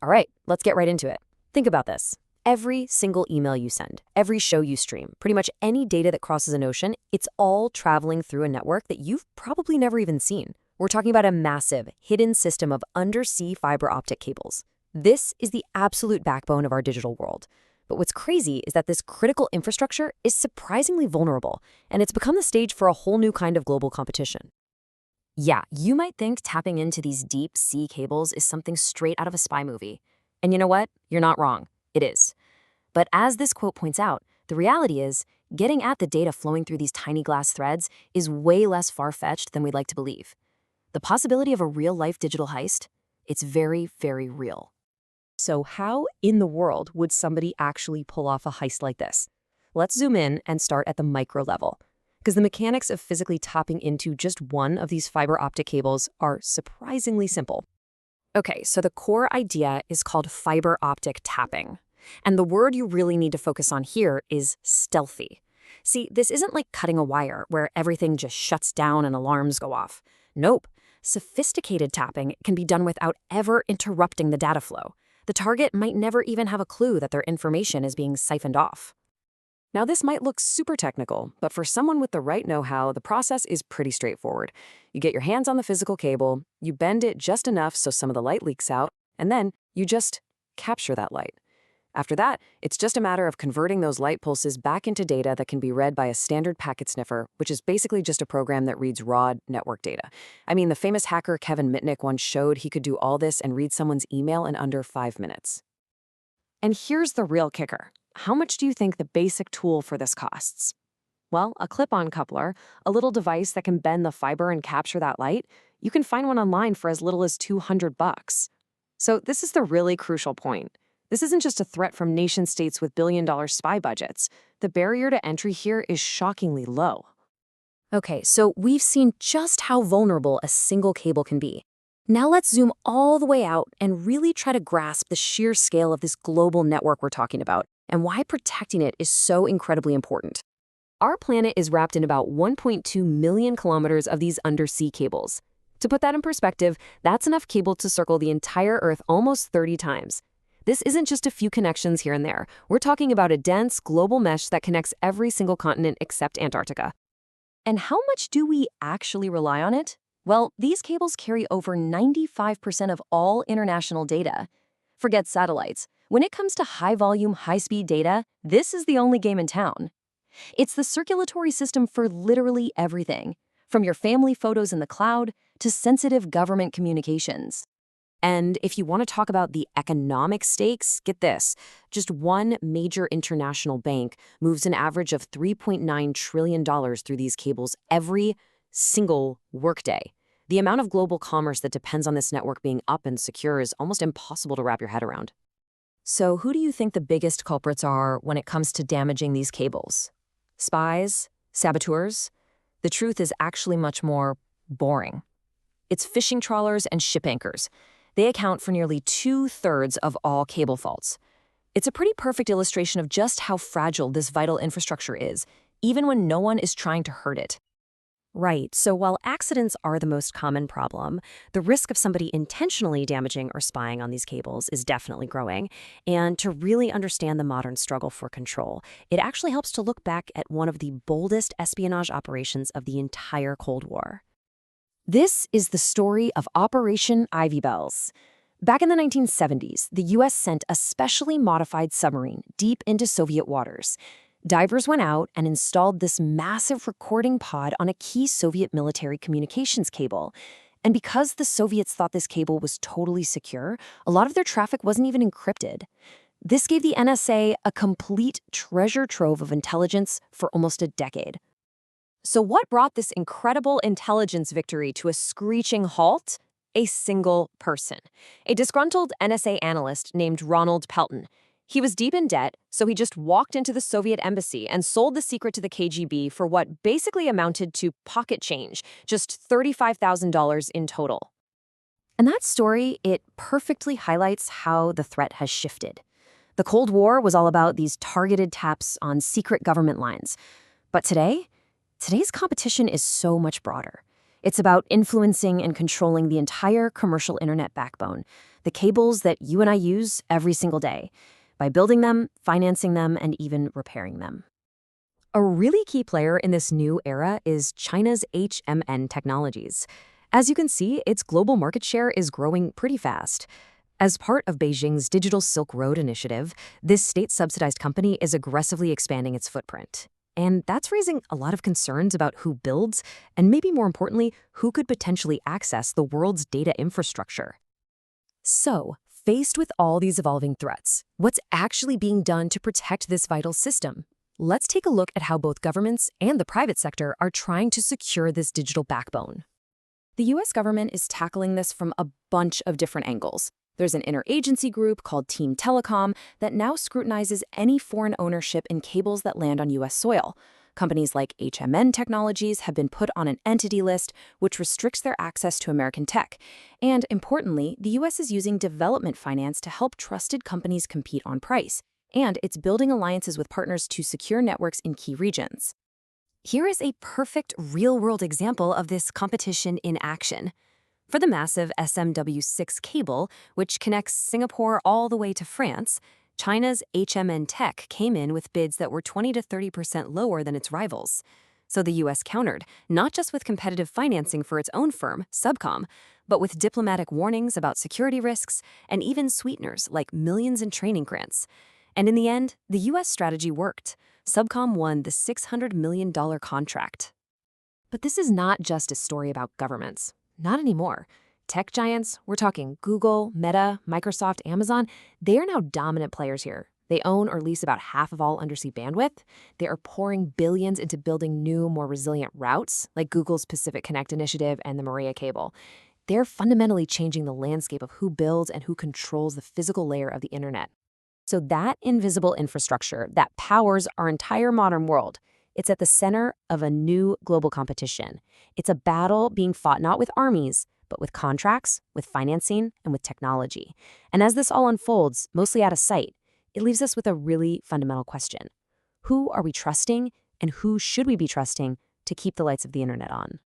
All right, let's get right into it. Think about this. Every single email you send, every show you stream, pretty much any data that crosses an ocean, it's all traveling through a network that you've probably never even seen. We're talking about a massive, hidden system of undersea fiber optic cables. This is the absolute backbone of our digital world. But what's crazy is that this critical infrastructure is surprisingly vulnerable, and it's become the stage for a whole new kind of global competition. Yeah, you might think tapping into these deep sea cables is something straight out of a spy movie. And you know what? You're not wrong. It is. But as this quote points out, the reality is, getting at the data flowing through these tiny glass threads is way less far-fetched than we'd like to believe. The possibility of a real-life digital heist? It's very, very real. So how in the world would somebody actually pull off a heist like this? Let's zoom in and start at the micro level, because the mechanics of physically tapping into just one of these fiber optic cables are surprisingly simple. Okay, so the core idea is called fiber optic tapping. And the word you really need to focus on here is stealthy. See, this isn't like cutting a wire where everything just shuts down and alarms go off. Nope. Sophisticated tapping can be done without ever interrupting the data flow. The target might never even have a clue that their information is being siphoned off. Now, this might look super technical, but for someone with the right know-how, the process is pretty straightforward. You get your hands on the physical cable, you bend it just enough so some of the light leaks out, and then you just capture that light. After that, it's just a matter of converting those light pulses back into data that can be read by a standard packet sniffer, which is basically just a program that reads raw network data. I mean, the famous hacker Kevin Mitnick once showed he could do all this and read someone's email in under 5 minutes. And here's the real kicker. How much do you think the basic tool for this costs? Well, a clip-on coupler, a little device that can bend the fiber and capture that light, you can find one online for as little as $200. So this is the really crucial point. This isn't just a threat from nation-states with billion-dollar spy budgets. The barrier to entry here is shockingly low. Okay, so we've seen just how vulnerable a single cable can be. Now let's zoom all the way out and really try to grasp the sheer scale of this global network we're talking about and why protecting it is so incredibly important. Our planet is wrapped in about 1.2 million kilometers of these undersea cables. To put that in perspective, that's enough cable to circle the entire Earth almost 30 times. This isn't just a few connections here and there. We're talking about a dense global mesh that connects every single continent except Antarctica. And how much do we actually rely on it? Well, these cables carry over 95% of all international data. Forget satellites. When it comes to high-volume, high-speed data, this is the only game in town. It's the circulatory system for literally everything, from your family photos in the cloud to sensitive government communications. And if you want to talk about the economic stakes, get this. Just one major international bank moves an average of $3.9 trillion through these cables every single workday. The amount of global commerce that depends on this network being up and secure is almost impossible to wrap your head around. So who do you think the biggest culprits are when it comes to damaging these cables? Spies? Saboteurs? The truth is actually much more boring. It's fishing trawlers and ship anchors. They account for nearly 2/3 of all cable faults. It's a pretty perfect illustration of just how fragile this vital infrastructure is, even when no one is trying to hurt it. Right, so while accidents are the most common problem, the risk of somebody intentionally damaging or spying on these cables is definitely growing. And to really understand the modern struggle for control, it actually helps to look back at one of the boldest espionage operations of the entire Cold War. This is the story of Operation Ivy Bells. Back in the 1970s, the U.S. sent a specially modified submarine deep into Soviet waters. Divers went out and installed this massive recording pod on a key Soviet military communications cable. And because the Soviets thought this cable was totally secure, a lot of their traffic wasn't even encrypted. This gave the NSA a complete treasure trove of intelligence for almost a decade. So what brought this incredible intelligence victory to a screeching halt? A single person. A disgruntled NSA analyst named Ronald Pelton. He was deep in debt, so he just walked into the Soviet embassy and sold the secret to the KGB for what basically amounted to pocket change, just $35,000 in total. And that story, it perfectly highlights how the threat has shifted. The Cold War was all about these targeted taps on secret government lines. But today's competition is so much broader. It's about influencing and controlling the entire commercial internet backbone. the cables that you and I use every single day, by building them, financing them, and even repairing them. A really key player in this new era is China's HMN Technologies. As you can see, its global market share is growing pretty fast. As part of Beijing's Digital Silk Road initiative, this state-subsidized company is aggressively expanding its footprint. And that's raising a lot of concerns about who builds, and maybe more importantly, who could potentially access the world's data infrastructure. So, faced with all these evolving threats, what's actually being done to protect this vital system? Let's take a look at how both governments and the private sector are trying to secure this digital backbone. The US government is tackling this from a bunch of different angles. There's an interagency group called Team Telecom that now scrutinizes any foreign ownership in cables that land on US soil. Companies like HMN Technologies have been put on an entity list, which restricts their access to American tech. And importantly, the US is using development finance to help trusted companies compete on price. And it's building alliances with partners to secure networks in key regions. Here is a perfect real-world example of this competition in action. For the massive SMW6 cable, which connects Singapore all the way to France, China's HMN Tech came in with bids that were 20 to 30% lower than its rivals. So the US countered, not just with competitive financing for its own firm, Subcom, but with diplomatic warnings about security risks and even sweeteners like millions in training grants. And in the end, the US strategy worked. Subcom won the $600 million contract. But this is not just a story about governments. Not anymore. Tech giants, we're talking Google, Meta, Microsoft, Amazon, they are now dominant players here. They own or lease about half of all undersea bandwidth. They are pouring billions into building new, more resilient routes, like Google's Pacific Connect initiative and the Maria cable. They're fundamentally changing the landscape of who builds and who controls the physical layer of the internet. So that invisible infrastructure that powers our entire modern world, it's at the center of a new global competition. It's a battle being fought not with armies, but with contracts, with financing, and with technology. And as this all unfolds, mostly out of sight, it leaves us with a really fundamental question. Who are we trusting, and who should we be trusting to keep the lights of the internet on?